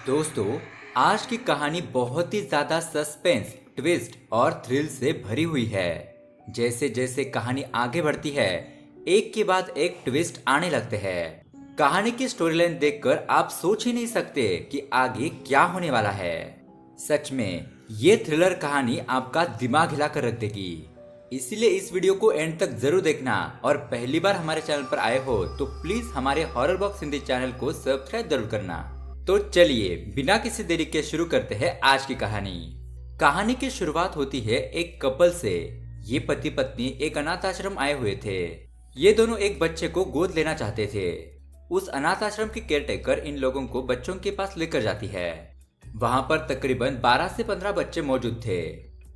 दोस्तों, आज की कहानी बहुत ही ज्यादा सस्पेंस, ट्विस्ट और थ्रिल से भरी हुई है। जैसे जैसे कहानी आगे बढ़ती है, एक के बाद एक ट्विस्ट आने लगते हैं। कहानी की स्टोरी लाइन देखकर आप सोच ही नहीं सकते कि आगे क्या होने वाला है। सच में ये थ्रिलर कहानी आपका दिमाग हिला कर रख देगी। इसीलिए इस वीडियो को एंड तक जरूर देखना और पहली बार हमारे चैनल पर आए हो तो प्लीज हमारे हॉरर बॉक्स हिंदी चैनल को सब्सक्राइब जरूर करना। तो चलिए बिना किसी देरी के शुरू करते हैं आज की कहानी। कहानी की शुरुआत होती है एक कपल से। ये पति पत्नी एक अनाथ आश्रम आए हुए थे। ये दोनों एक बच्चे को गोद लेना चाहते थे। उस अनाथ आश्रम की केयरटेकर इन लोगों को बच्चों के पास लेकर जाती है। वहां पर तकरीबन 12 से 15 बच्चे मौजूद थे।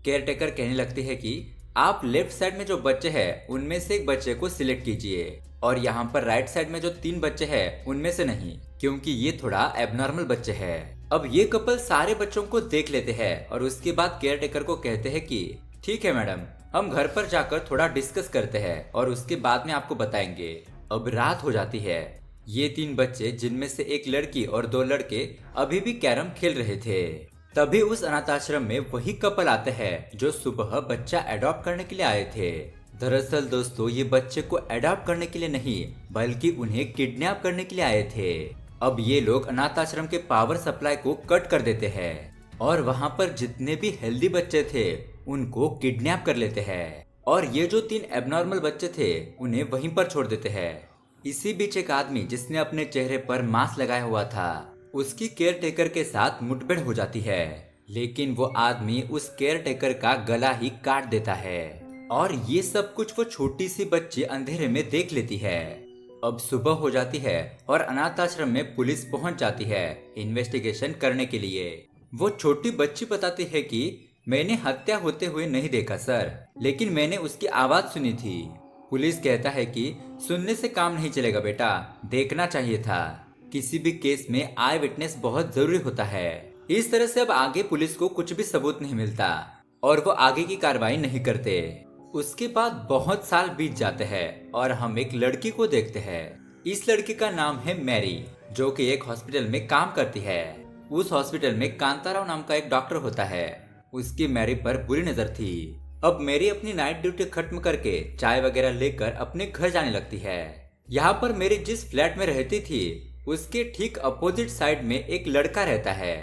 केयरटेकर कहने लगती है कि आप लेफ्ट साइड में जो बच्चे हैं उनमें से एक बच्चे को सिलेक्ट कीजिए और यहाँ पर राइट साइड में जो 3 बच्चे हैं उनमें से नहीं, क्योंकि ये थोड़ा एबनॉर्मल बच्चे हैं। अब ये कपल सारे बच्चों को देख लेते हैं और उसके बाद केयरटेकर को कहते हैं कि ठीक है मैडम, हम घर पर जाकर थोड़ा डिस्कस करते हैं और उसके बाद में आपको बताएंगे। अब रात हो जाती है। ये 3 बच्चे जिनमें से एक लड़की और 2 लड़के अभी भी कैरम खेल रहे थे। तभी उस अनाथ आश्रम में वही कपल आते हैं जो सुबह बच्चा अडॉप्ट करने के लिए आए थे। दरअसल दोस्तों, ये बच्चे को अडॉप्ट करने के लिए नहीं बल्कि उन्हें किडनैप करने के लिए आए थे। अब ये लोग अनाथ आश्रम के पावर सप्लाई को कट कर देते हैं और वहाँ पर जितने भी हेल्दी बच्चे थे उनको किडनैप कर लेते हैं और ये जो 3 एबनॉर्मल बच्चे थे उन्हें वहीं पर छोड़ देते हैं। इसी बीच एक आदमी जिसने अपने चेहरे पर मास्क लगाया हुआ था, उसकी केयर टेकर के साथ मुठभेड़ हो जाती है, लेकिन वो आदमी उस केयर टेकर का गला ही काट देता है और ये सब कुछ वो छोटी सी बच्ची अंधेरे में देख लेती है। अब सुबह हो जाती है और अनाथ आश्रम में पुलिस पहुंच जाती है इन्वेस्टिगेशन करने के लिए। वो छोटी बच्ची बताती है कि मैंने हत्या होते हुए नहीं देखा सर, लेकिन मैंने उसकी आवाज सुनी थी। पुलिस कहता है कि सुनने से काम नहीं चलेगा बेटा, देखना चाहिए था। किसी भी केस में आई विटनेस बहुत जरूरी होता है। इस तरह से अब आगे पुलिस को कुछ भी सबूत नहीं मिलता और वो आगे की कार्रवाई नहीं करते। उसके बाद बहुत साल बीत जाते हैं और हम एक लड़की को देखते हैं। इस लड़की का नाम है मैरी, जो कि एक हॉस्पिटल में काम करती है। उस हॉस्पिटल में कांताराव नाम का एक डॉक्टर होता है। उसकी मैरी पर बुरी नजर थी। अब मैरी अपनी नाइट ड्यूटी खत्म करके चाय वगैरह लेकर अपने घर जाने लगती है। यहाँ पर मैरी जिस फ्लैट में रहती थी उसके ठीक अपोजिट साइड में एक लड़का रहता है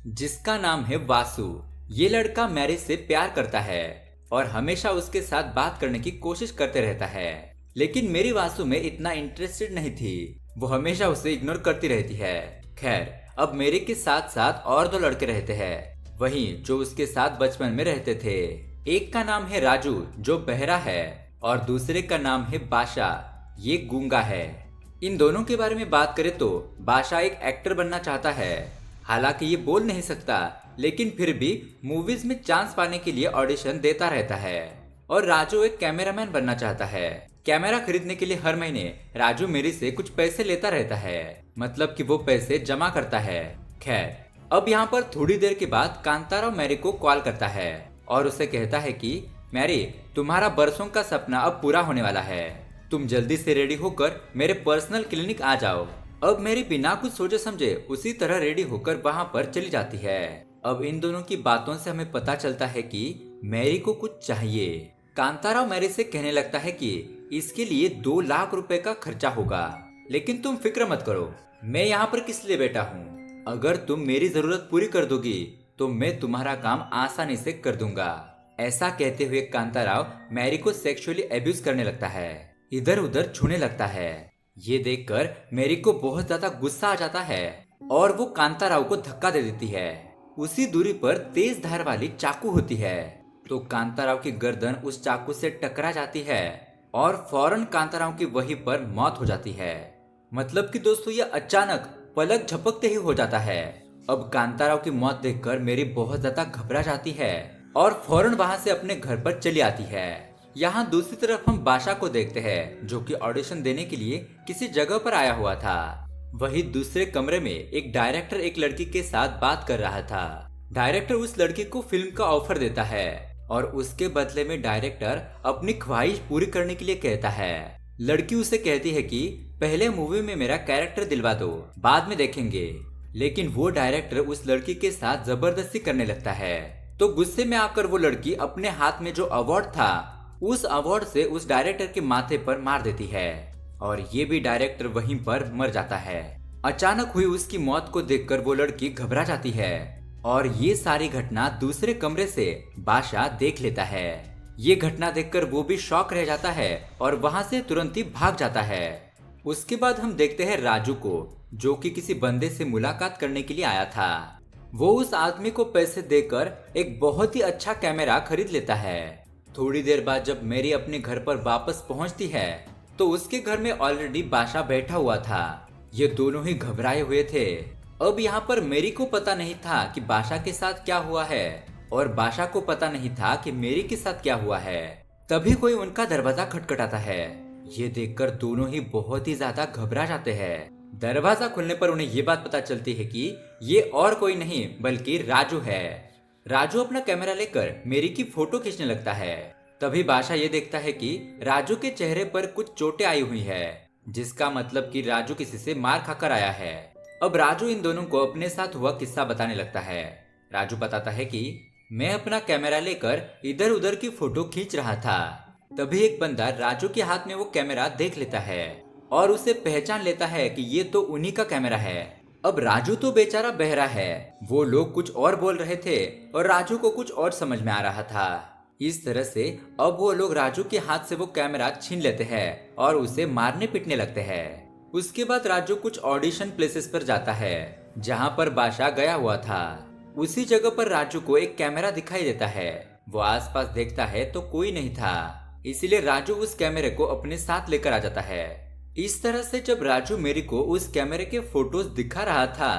जिसका नाम है वासु। ये लड़का मैरी से प्यार करता है और हमेशा उसके साथ बात करने की कोशिश करते रहता है, लेकिन मेरी वासु में इतना इंटरेस्टेड नहीं थी। वो हमेशा उसे इग्नोर करती रहती है। खैर, अब मेरी के साथ साथ और 2 लड़के रहते हैं, वही जो उसके साथ बचपन में रहते थे। एक का नाम है राजू जो बहरा है और दूसरे का नाम है बाशा, ये गूंगा है। इन दोनों के बारे में बात करें तो बाशा एक एक्टर बनना चाहता है। हालांकि ये बोल नहीं सकता, लेकिन फिर भी मूवीज में चांस पाने के लिए ऑडिशन देता रहता है। और राजू एक कैमरामैन बनना चाहता है। कैमरा खरीदने के लिए हर महीने राजू मेरी से कुछ पैसे लेता रहता है, मतलब कि वो पैसे जमा करता है। खैर, अब यहाँ पर थोड़ी देर के बाद कांताराव मैरी को कॉल करता है और उसे कहता है कि मैरी, तुम्हारा बरसों का सपना अब पूरा होने वाला है। तुम जल्दी से रेडी होकर मेरे पर्सनल क्लिनिक आ जाओ। अब मेरी बिना कुछ सोचे समझे उसी तरह रेडी होकर वहाँ पर चली जाती है। अब इन दोनों की बातों से हमें पता चलता है कि मैरी को कुछ चाहिए। कांताराव मैरी से कहने लगता है कि इसके लिए 2 लाख रुपए का खर्चा होगा, लेकिन तुम फिक्र मत करो, मैं यहाँ पर किस लिए बैठा हूँ। अगर तुम मेरी जरूरत पूरी कर दोगी तो मैं तुम्हारा काम आसानी से कर दूंगा। ऐसा कहते हुए कांताराव मैरी को सेक्सुअली अब्यूज करने लगता है, इधर उधर छूने लगता है। ये देखकर मैरी को बहुत ज्यादा गुस्सा आ जाता है और वो कांताराव को धक्का दे देती है। उसी दूरी पर तेज धार वाली चाकू होती है, तो कांताराव की गर्दन उस चाकू से टकरा जाती है और फौरन कांताराव की वहीं पर मौत हो जाती है। मतलब कि दोस्तों, ये अचानक पलक झपकते ही हो जाता है। अब कांताराव की मौत देखकर मैरी बहुत ज्यादा घबरा जाती है और फौरन वहां से अपने घर पर चली आती है। यहाँ दूसरी तरफ हम बाशा को देखते हैं, जो कि ऑडिशन देने के लिए किसी जगह पर आया हुआ था। वही दूसरे कमरे में एक डायरेक्टर एक लड़की के साथ बात कर रहा था। डायरेक्टर उस लड़की को फिल्म का ऑफर देता है और उसके बदले में डायरेक्टर अपनी ख्वाहिश पूरी करने के लिए कहता है। लड़की उसे कहती है कि पहले मूवी में मेरा कैरेक्टर दिलवा दो, बाद में देखेंगे। लेकिन वो डायरेक्टर उस लड़की के साथ जबरदस्ती करने लगता है। तो गुस्से में आकर वो लड़की अपने हाथ में जो अवार्ड था उस अवार्ड से उस डायरेक्टर के माथे पर मार देती है और ये भी डायरेक्टर वहीं पर मर जाता है। अचानक हुई उसकी मौत को देखकर वो लड़की घबरा जाती है और ये सारी घटना दूसरे कमरे से बादशाह देख लेता है। ये घटना देखकर वो भी शॉक रह जाता है और वहां से तुरंत ही भाग जाता है। उसके बाद हम देखते हैं राजू को, जो कि किसी बंदे से मुलाकात करने के लिए आया था। वो उस आदमी को पैसे देकर एक बहुत ही अच्छा कैमरा खरीद लेता है। थोड़ी देर बाद जब मेरी अपने घर पर वापस पहुंचती है तो उसके घर में ऑलरेडी बादशाह बैठा हुआ था। ये दोनों ही घबराए हुए थे। अब यहाँ पर मेरी को पता नहीं था कि बादशाह के साथ क्या हुआ है और बादशाह को पता नहीं था कि मेरी के साथ क्या हुआ है। तभी कोई उनका दरवाजा खटखटाता है। ये देखकर दोनों ही बहुत ही ज्यादा घबरा जाते हैं। दरवाजा खुलने पर उन्हें ये बात पता चलती है कि ये और कोई नहीं बल्कि राजू है। राजू अपना कैमरा लेकर मेरी की फोटो खींचने लगता है। तभी बादशाह ये देखता है कि राजू के चेहरे पर कुछ चोटें आई हुई है, जिसका मतलब कि राजू किसी से मार खाकर आया है। अब राजू इन दोनों को अपने साथ हुआ किस्सा बताने लगता है। राजू बताता है कि मैं अपना कैमरा लेकर इधर उधर की फोटो खींच रहा था। तभी एक बंदा राजू के हाथ में वो कैमरा देख लेता है और उसे पहचान लेता है कि ये तो उन्हीं का कैमरा है। अब राजू तो बेचारा बहरा है। वो लोग कुछ और बोल रहे थे और राजू को कुछ और समझ में आ रहा था। इस तरह से अब वो लोग राजू के हाथ से वो कैमरा छीन लेते हैं और उसे मारने पीटने लगते हैं। उसके बाद राजू कुछ ऑडिशन प्लेसेस पर जाता है जहाँ पर बादशाह गया हुआ था। उसी जगह पर राजू को एक कैमरा दिखाई देता है। वो आसपास देखता है तो कोई नहीं था, इसीलिए राजू उस कैमरे को अपने साथ लेकर आ जाता है। इस तरह से जब राजू मेरी को उस कैमरे के फोटोज दिखा रहा था,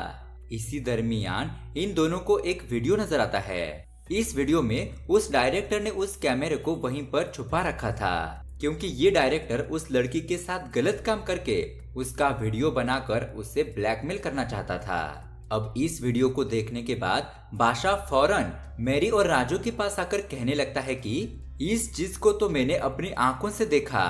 इसी दरमियान इन दोनों को एक वीडियो नजर आता है। इस वीडियो में उस डायरेक्टर ने उस कैमरे को वहीं पर छुपा रखा था, क्योंकि ये डायरेक्टर उस लड़की के साथ गलत काम करके उसका वीडियो बनाकर उससे ब्लैकमेल करना चाहता था। अब इस वीडियो को देखने के बाद बादशाह फौरन मेरी और राजू के पास आकर कहने लगता है कि इस चीज को तो मैंने अपनी आंखों से देखा।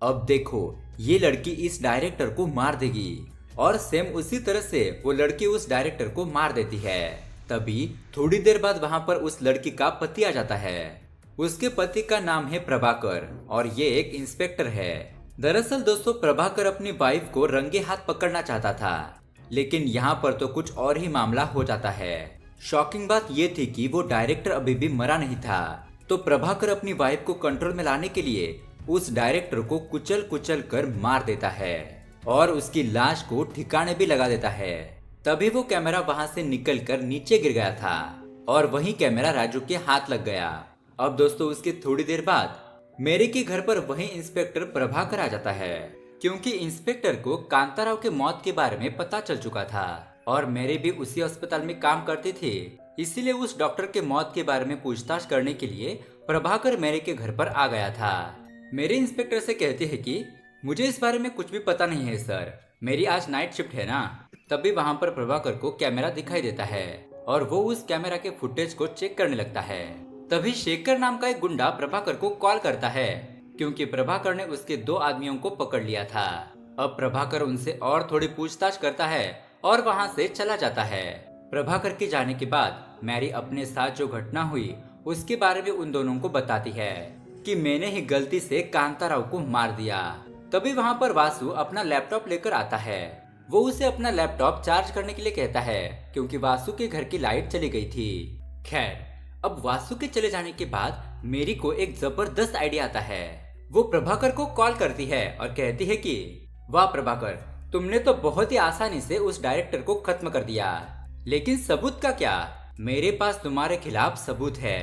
अब देखो, ये लड़की इस डायरेक्टर को मार देगी और सेम उसी तरह से वो लड़की उस डायरेक्टर को मार देती है। तभी थोड़ी देर बाद वहां पर उस लड़की का पति आ जाता है। उसके पति का नाम है प्रभाकर और ये एक इंस्पेक्टर है। दरअसल दोस्तों, प्रभाकर अपनी वाइफ को रंगे हाथ पकड़ना चाहता था, लेकिन यहाँ पर तो कुछ और ही मामला हो जाता है। शॉकिंग बात ये थी कि वो डायरेक्टर अभी भी मरा नहीं था। तो प्रभाकर अपनी वाइफ को कंट्रोल में लाने के लिए उस डायरेक्टर को कुचल कुचल कर मार देता है और उसकी लाश को ठिकाने भी लगा देता है। तभी वो कैमरा वहां से निकलकर नीचे गिर गया था और वही कैमरा राजू के हाथ लग गया। अब दोस्तों, उसके थोड़ी देर बाद मेरी के घर पर वही इंस्पेक्टर प्रभाकर आ जाता है, क्योंकि इंस्पेक्टर को कांताराव के मौत के बारे में पता चल चुका था और मेरी भी उसी अस्पताल में काम करती थी। इसीलिए उस डॉक्टर के मौत के बारे में पूछताछ करने के लिए प्रभाकर मेरी के घर पर आ गया था। मेरी इंस्पेक्टर से कहती है कि मुझे इस बारे में कुछ भी पता नहीं है सर, मेरी आज नाइट शिफ्ट है ना। तभी वहां पर प्रभाकर को कैमरा दिखाई देता है और वो उस कैमरा के फुटेज को चेक करने लगता है। तभी शेखर नाम का एक गुंडा प्रभाकर को कॉल करता है, क्योंकि प्रभाकर ने उसके 2 आदमियों को पकड़ लिया था। अब प्रभाकर उनसे और थोड़ी पूछताछ करता है और वहां से चला जाता है। प्रभाकर के जाने के बाद मैरी अपने साथ जो घटना हुई उसके बारे में उन दोनों को बताती है कि मैंने ही गलती से कांताराव को मार दिया। तभी वहां पर वासु अपना लैपटॉप लेकर आता है। वो उसे अपना लैपटॉप चार्ज करने के लिए कहता है, क्योंकि वासु के घर की लाइट चली गई थी। खैर, अब वासु के चले जाने के बाद मेरी को एक जबरदस्त आइडिया आता है। वो प्रभाकर को कॉल करती है और कहती है कि वाह प्रभाकर, तुमने तो बहुत ही आसानी से उस डायरेक्टर को खत्म कर दिया, लेकिन सबूत का क्या? मेरे पास तुम्हारे खिलाफ सबूत है।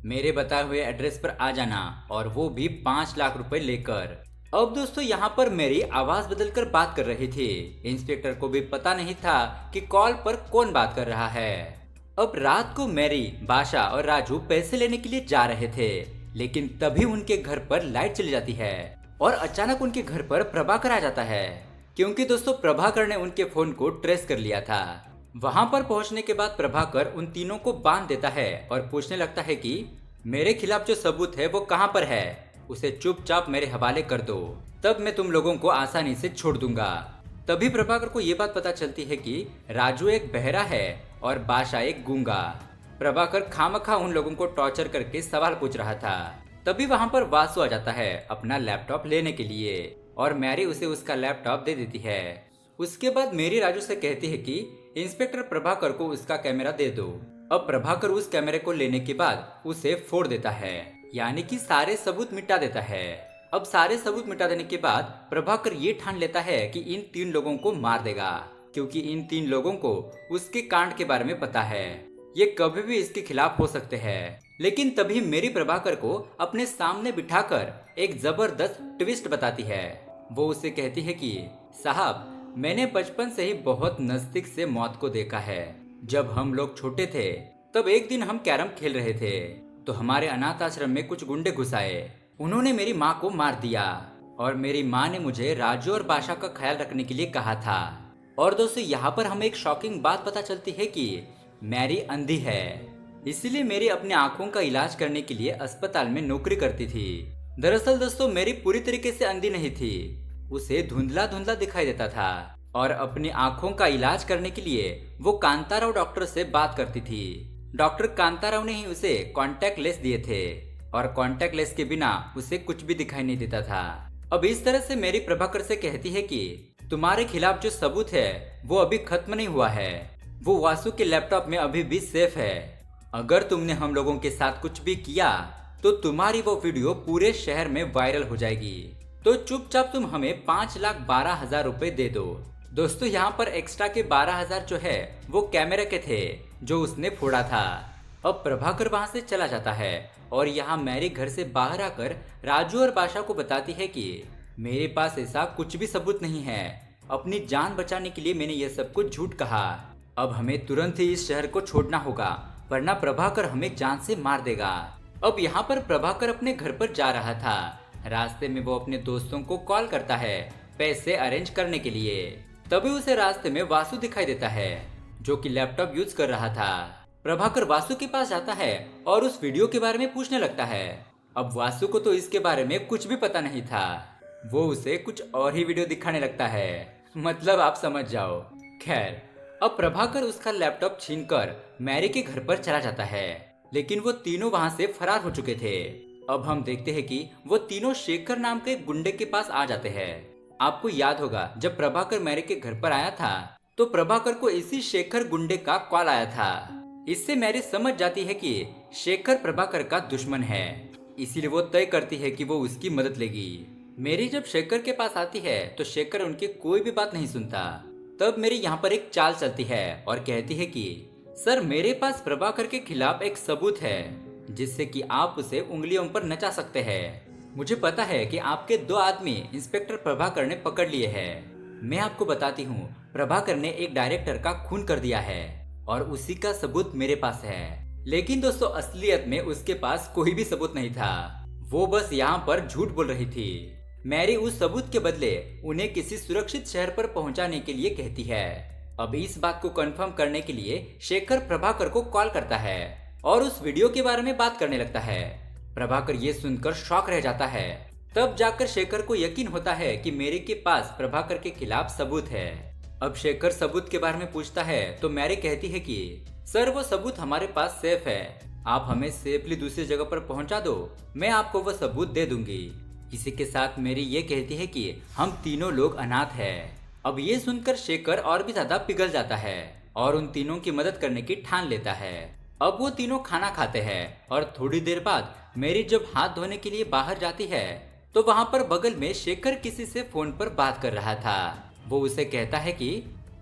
मेरे बताए हुए एड्रेस पर आ जाना, और वो भी 5 लाख रुपए लेकर। अब दोस्तों, यहाँ पर मेरी आवाज बदलकर बात कर रही थी। इंस्पेक्टर को भी पता नहीं था कि कॉल पर कौन बात कर रहा है। अब रात को मैरी, बादशाह और राजू पैसे लेने के लिए जा रहे थे, लेकिन तभी उनके घर पर लाइट चली जाती है और अचानक उनके घर पर प्रभाकर आ जाता है, क्योंकि दोस्तों प्रभाकर ने उनके फोन को ट्रेस कर लिया था। वहां पर पहुंचने के बाद प्रभाकर उन तीनों को बांध देता है और पूछने लगता है कि मेरे खिलाफ जो सबूत है वो कहां पर है, उसे चुपचाप मेरे हवाले कर दो, तब मैं तुम लोगों को आसानी से छोड़ दूंगा। तभी प्रभाकर को ये बात पता चलती है कि राजू एक बहरा है और बादशाह एक गूंगा। प्रभाकर खामखा उन लोगों को टॉर्चर करके सवाल पूछ रहा था। तभी वहां पर वासु आ जाता है अपना लैपटॉप लेने के लिए और मैरी उसे उसका लैपटॉप दे देती है। उसके बाद मेरी राजू से कहती है कि इंस्पेक्टर प्रभाकर को उसका कैमरा दे दो। अब प्रभाकर उस कैमरे को लेने के बाद उसे फोड़ देता है, यानी कि सारे सबूत मिटा देता है। अब सारे सबूत मिटा देने के बाद प्रभाकर ये ठान लेता है कि इन 3 लोगों को मार देगा, क्योंकि इन 3 लोगों को उसके कांड के बारे में पता है। ये कभी भी इसके खिलाफ हो सकते हैं। लेकिन तभी मेरी प्रभाकर को अपने सामने बिठाकर एक जबरदस्त ट्विस्ट बताती है। वो उसे कहती है कि साहब, मैंने बचपन से ही बहुत नजदीक से मौत को देखा है। जब हम लोग छोटे थे तब एक दिन हम कैरम खेल रहे थे तो हमारे अनाथ आश्रम में कुछ गुंडे घुस आए। उन्होंने मेरी माँ को मार दिया और मेरी माँ ने मुझे राजू और बादशाह का ख्याल रखने के लिए कहा था। और दोस्तों, यहाँ पर हमें एक शॉकिंग बात पता चलती है कि मैरी अंधी है, इसीलिए मेरी अपनी आंखों का इलाज करने के लिए अस्पताल में नौकरी करती थी। दरअसल दोस्तों, मेरी पूरी तरीके से अंधी नहीं थी, उसे धुंधला धुंधला दिखाई देता था और अपनी आंखों का इलाज करने के लिए वो कांताराव डॉक्टर से बात करती थी। डॉक्टर कांताराव ने ही उसे कॉन्टैक्ट लेंस दिए थे और कॉन्टैक्ट लेंस के बिना उसे कुछ भी दिखाई नहीं देता था। अब इस तरह से मेरी प्रभाकर से कहती है कि तुम्हारे खिलाफ जो सबूत है वो अभी खत्म नहीं हुआ है, वो वासु के लैपटॉप में अभी भी सेफ है। अगर तुमने हम लोगों के साथ कुछ भी किया तो तुम्हारी वो वीडियो पूरे शहर में वायरल हो जाएगी। तो चुपचाप तुम हमें 5,12,000 रुपए दे दो। दोस्तों, यहाँ पर एक्स्ट्रा के 12,000 जो है वो कैमरे के थे जो उसने फोड़ा था। अब प्रभाकर वहां से चला जाता है और यहाँ मैरी घर से बाहर आकर राजू और बादशाह को बताती है कि मेरे पास ऐसा कुछ भी सबूत नहीं है, अपनी जान बचाने के लिए मैंने यह सब कुछ झूठ कहा। अब हमें तुरंत ही इस शहर को छोड़ना होगा, वरना प्रभाकर हमें जान से मार देगा। अब यहाँ पर प्रभाकर अपने घर पर जा रहा था। रास्ते में वो अपने दोस्तों को कॉल करता है पैसे अरेंज करने के लिए। तभी उसे रास्ते में वासु दिखाई देता है जो कि लैपटॉप यूज कर रहा था। प्रभाकर वासु के पास जाता है और उस वीडियो के बारे में पूछने लगता है। अब वासु को तो इसके बारे में कुछ भी पता नहीं था, वो उसे कुछ और ही वीडियो दिखाने लगता है, मतलब आप समझ जाओ। खैर, अब प्रभाकर उसका लैपटॉप छीनकर मैरी के घर पर चला जाता है, लेकिन वो तीनों वहां से फरार हो चुके थे। अब हम देखते हैं कि वो तीनों शेखर नाम के गुंडे के पास आ जाते हैं। आपको याद होगा, जब प्रभाकर मैरी के घर पर आया था तो प्रभाकर को इसी शेखर गुंडे का कॉल आया था। इससे मैरी समझ जाती है कि शेखर प्रभाकर का दुश्मन है, इसीलिए वो तय करती है कि वो उसकी मदद लेगी। मैरी जब शेखर के पास आती है तो शेखर उनकी कोई भी बात नहीं सुनता। तब मैरी यहाँ पर एक चाल चलती है और कहती है कि सर, मेरे पास प्रभाकर के खिलाफ एक सबूत है जिससे कि आप उसे उंगलियों पर नचा सकते हैं। मुझे पता है कि आपके 2 आदमी इंस्पेक्टर प्रभाकर ने पकड़ लिए हैं। मैं आपको बताती हूँ, प्रभाकर ने एक डायरेक्टर का खून कर दिया है और उसी का सबूत मेरे पास है। लेकिन दोस्तों, असलियत में उसके पास कोई भी सबूत नहीं था, वो बस यहाँ पर झूठ बोल रही थी। मैरी उस सबूत के बदले उन्हें किसी सुरक्षित शहर पर पहुंचाने के लिए कहती है। अब इस बात को कंफर्म करने के लिए शेखर प्रभाकर को कॉल करता है और उस वीडियो के बारे में बात करने लगता है। प्रभाकर ये सुनकर शॉक रह जाता है। तब जाकर शेखर को यकीन होता है कि मैरी के पास प्रभाकर के खिलाफ सबूत है। अब शेखर सबूत के बारे में पूछता है तो मैरी कहती है कि सर, वो सबूत हमारे पास सेफ है, आप हमें सेफली दूसरी जगह पर पहुंचा दो, मैं आपको वो सबूत दे दूंगी। इसी के साथ मैरी ये कहती है कि हम तीनों लोग अनाथ हैं। अब ये सुनकर शेखर और भी ज्यादा पिघल जाता है और उन तीनों की मदद करने की ठान लेता है। अब वो तीनों खाना खाते हैं और थोड़ी देर बाद मैरी जब हाथ धोने के लिए बाहर जाती है तो वहाँ पर बगल में शेखर किसी से फोन पर बात कर रहा था। वो उसे कहता है कि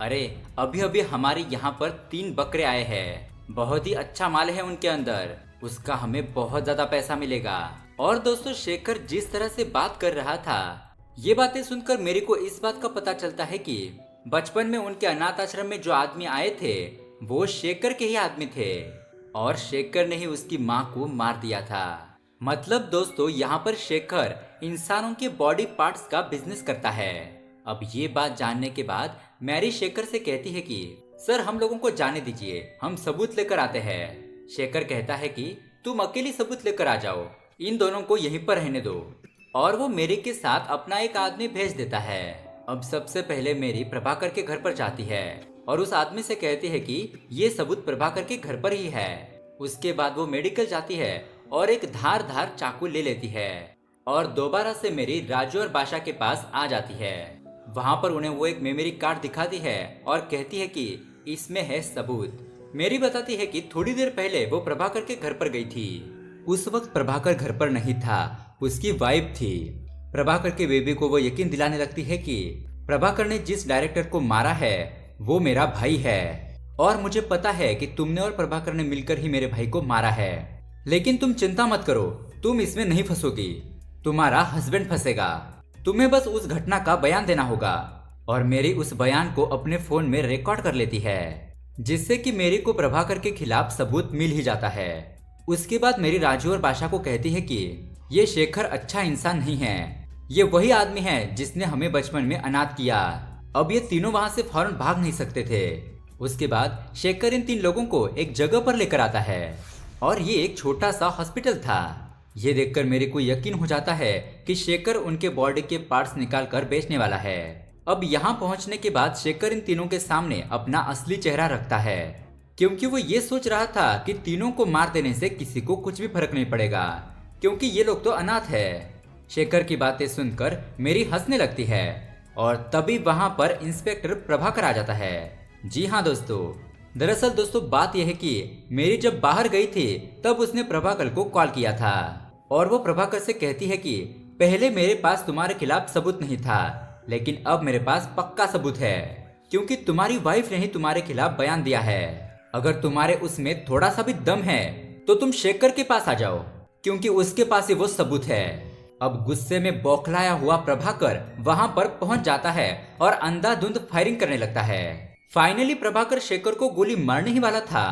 अरे, अभी अभी हमारे यहाँ पर 3 बकरे आए हैं, बहुत ही अच्छा माल है उनके अंदर, उसका हमें बहुत ज्यादा पैसा मिलेगा। और दोस्तों, शेखर जिस तरह से बात कर रहा था, ये बातें सुनकर मेरी को इस बात का पता चलता है कि बचपन में उनके अनाथ आश्रम में जो आदमी आए थे वो शेखर के ही आदमी थे और शेखर ने ही उसकी माँ को मार दिया था। मतलब दोस्तों, यहाँ पर शेखर इंसानों के बॉडी पार्ट्स का बिजनेस करता है। अब ये बात जानने के बाद मैरी शेखर से कहती है कि सर, हम लोगों को जाने दीजिए, हम सबूत लेकर आते हैं। शेखर कहता है कि तुम अकेली सबूत लेकर आ जाओ, इन दोनों को यहीं पर रहने दो। और वो मैरी के साथ अपना एक आदमी भेज देता है। अब सबसे पहले मेरी प्रभाकर के घर पर जाती है और उस आदमी से कहती है कि ये सबूत प्रभाकर के घर पर ही है। उसके बाद वो मेडिकल जाती है और एक धार चाकू ले लेती है और दोबारा से मेरी राजू और बादशाह के पास आ जाती है। वहां पर उन्हें वो एक मेमोरी कार्ड दिखाती है और कहती है कि इसमें है सबूत। मेरी बताती है कि थोड़ी देर पहले वो प्रभाकर के घर पर गई थी। उस वक्त प्रभाकर घर पर नहीं था, उसकी वाइफ थी। प्रभाकर के बेबी को वो यकीन दिलाने लगती है कि प्रभाकर ने जिस डायरेक्टर को मारा है वो मेरा भाई है और मुझे पता है कि तुमने और प्रभाकर ने मिलकर ही मेरे भाई को मारा है। लेकिन तुम चिंता मत करो, तुम इसमें नहीं फंसोगी, तुम्हारा हस्बैंड फंसेगा। तुम्हें बस उस घटना का बयान देना होगा। और मेरी उस बयान को अपने फोन में रिकॉर्ड कर लेती है, जिससे कि मेरी को प्रभाकर के खिलाफ सबूत मिल ही जाता है। उसके बाद मेरी राजू और बादशाह को कहती है कि ये शेखर अच्छा इंसान नहीं है, ये वही आदमी है जिसने हमें बचपन में अनाथ किया। अब ये तीनों वहां से फौरन भाग नहीं सकते थे। उसके बाद शेखर इन 3 लोगों को एक जगह पर लेकर आता है और ये एक छोटा सा हॉस्पिटल था। ये देखकर मेरे को यकीन हो जाता है कि शेखर उनके बॉडी के पार्ट्स निकाल कर बेचने वाला है। अब यहाँ पहुंचने के बाद शेखर इन तीनों के सामने अपना असली चेहरा रखता है, क्योंकि वो ये सोच रहा था कि तीनों को मार देने से किसी को कुछ भी फर्क नहीं पड़ेगा, क्योंकि ये लोग तो अनाथ है। शेखर की बातें सुनकर मेरी हंसने लगती है और तभी वहां पर इंस्पेक्टर प्रभाकर आ जाता है। जी हाँ दोस्तों, दरअसल दोस्तों बात यह है कि मेरी जब बाहर गई थी तब उसने प्रभाकर को कॉल किया था और वो प्रभाकर से कहती है कि पहले मेरे पास तुम्हारे खिलाफ सबूत नहीं था, लेकिन अब मेरे पास पक्का सबूत है, क्योंकि तुम्हारी वाइफ ने ही तुम्हारे खिलाफ बयान दिया है। अगर तुम्हारे उसमें थोड़ा सा भी दम है तो तुम शेखर के पास आ जाओ, क्योंकि उसके पास ही वो सबूत है। अब गुस्से में बौखलाया हुआ प्रभाकर वहां पर पहुंच जाता है और अंधाधुंध फायरिंग करने लगता है। फाइनली प्रभाकर शेखर को गोली मारने ही वाला था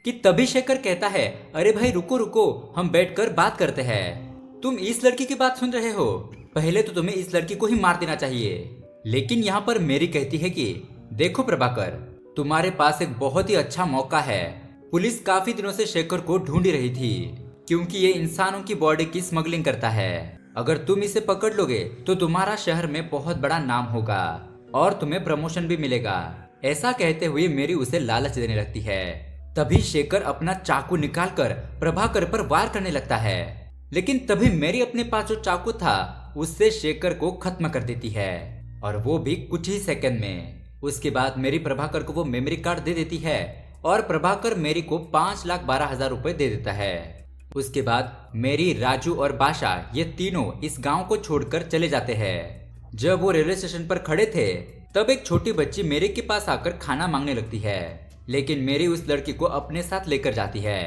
कि तभी शेखर कहता है, अरे भाई रुको रुको, हम बैठकर बात करते हैं। तुम इस लड़की की बात सुन रहे हो, पहले तो तुम्हें इस लड़की को ही मार देना चाहिए। लेकिन यहाँ पर मेरी कहती है कि देखो प्रभाकर, तुम्हारे पास एक बहुत ही अच्छा मौका है। पुलिस काफी दिनों से शेखर को ढूंढ रही थी, क्योंकि ये इंसानों की बॉडी की स्मगलिंग करता है। अगर तुम इसे पकड़ लोगे तो तुम्हारा शहर में बहुत बड़ा नाम होगा और तुम्हें प्रमोशन भी मिलेगा। ऐसा कहते हुए मेरी उसे लालच देने लगती है। तभी शेखर अपना चाकू निकालकर प्रभाकर पर वार करने लगता है, लेकिन तभी मेरी अपने पास जो चाकू था उससे शेखर को खत्म कर देती है, और वो भी कुछ ही सेकंड में। उसके बाद मेरी प्रभाकर को वो मेमोरी कार्ड दे देती है और प्रभाकर मेरी को 5,12,000 रुपए दे देता है। उसके बाद मेरी, राजू और बादशाह ये तीनों इस गांव को छोड़कर चले जाते हैं। जब वो रेलवे स्टेशन पर खड़े थे तब एक छोटी बच्ची मेरी के पास आकर खाना मांगने लगती है, लेकिन मेरी उस लड़की को अपने साथ लेकर जाती है।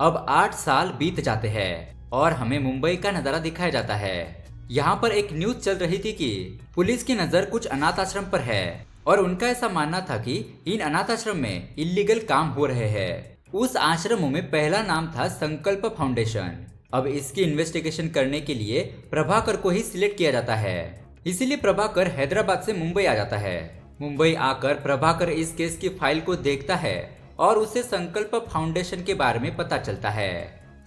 अब 8 साल बीत जाते हैं और हमें मुंबई का नजारा दिखाया जाता है। यहाँ पर एक न्यूज चल रही थी कि पुलिस की नजर कुछ अनाथ आश्रम पर है और उनका ऐसा मानना था कि इन अनाथ आश्रम में इल्लीगल काम हो रहे हैं। उस आश्रमों में पहला नाम था संकल्प फाउंडेशन। अब इसकी इन्वेस्टिगेशन करने के लिए प्रभाकर को ही सिलेक्ट किया जाता है, इसीलिए प्रभाकर हैदराबाद से मुंबई आ जाता है। मुंबई आकर प्रभाकर इस केस की फाइल को देखता है और उसे संकल्प फाउंडेशन के बारे में पता चलता है।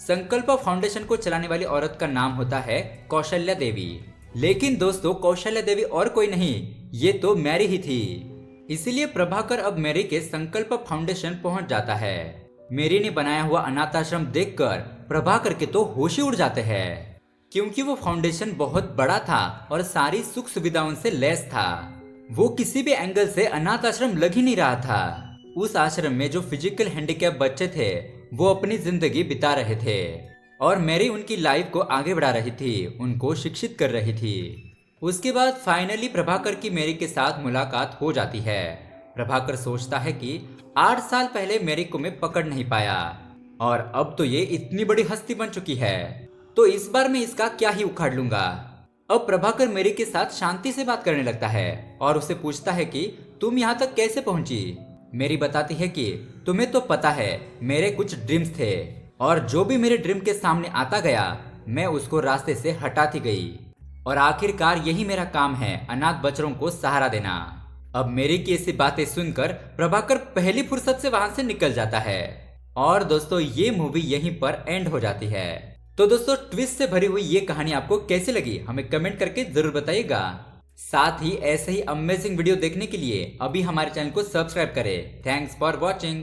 संकल्प फाउंडेशन को चलाने वाली औरत का नाम होता है कौशल्या देवी। लेकिन दोस्तों कौशल्या देवी और कोई नहीं, ये तो मैरी ही थी। इसीलिए प्रभाकर अब मैरी के संकल्प फाउंडेशन पहुंच जाता है। मैरी ने बनाया हुआ अनाथ आश्रम देखकर प्रभाकर के तो होश ही उड़ जाते हैं, क्योंकि वो फाउंडेशन बहुत बड़ा था और सारी सुख सुविधाओं से लैस था। वो किसी भी एंगल से अनाथ आश्रम लग ही नहीं रहा था। उस आश्रम में जो फिजिकल हैंडीकैप बच्चे थे वो अपनी जिंदगी बिता रहे थे और मैरी उनकी लाइफ को आगे बढ़ा रही थी, उनको शिक्षित कर रही थी। उसके बाद फाइनली प्रभाकर की मैरी के साथ मुलाकात हो जाती है। प्रभाकर सोचता है कि 8 साल पहले मैरी को मैं पकड़ नहीं पाया और अब तो ये इतनी बड़ी हस्ती बन चुकी है, तो इस बार मैं इसका क्या ही उखाड़ लूंगा। अब प्रभाकर मैरी के साथ शांति से बात करने लगता है और उसे पूछता है कि तुम यहाँ तक कैसे पहुंची। मैरी बताती है कि तुम्हें तो पता है मेरे कुछ ड्रीम्स थे और जो भी मेरे ड्रीम के सामने आता गया मैं उसको रास्ते से हटाती गई, और आखिरकार यही मेरा काम है, अनाथ बच्चों को सहारा देना। अब मैरी की ऐसी बातें सुनकर प्रभाकर पहली फुर्सत से वहां से निकल जाता है और दोस्तों ये मूवी यहीं पर एंड हो जाती है। तो दोस्तों ट्विस्ट से भरी हुई ये कहानी आपको कैसी लगी हमें कमेंट करके जरूर बताइएगा। साथ ही ऐसे ही अमेजिंग वीडियो देखने के लिए अभी हमारे चैनल को सब्सक्राइब करें। Thanks for watching.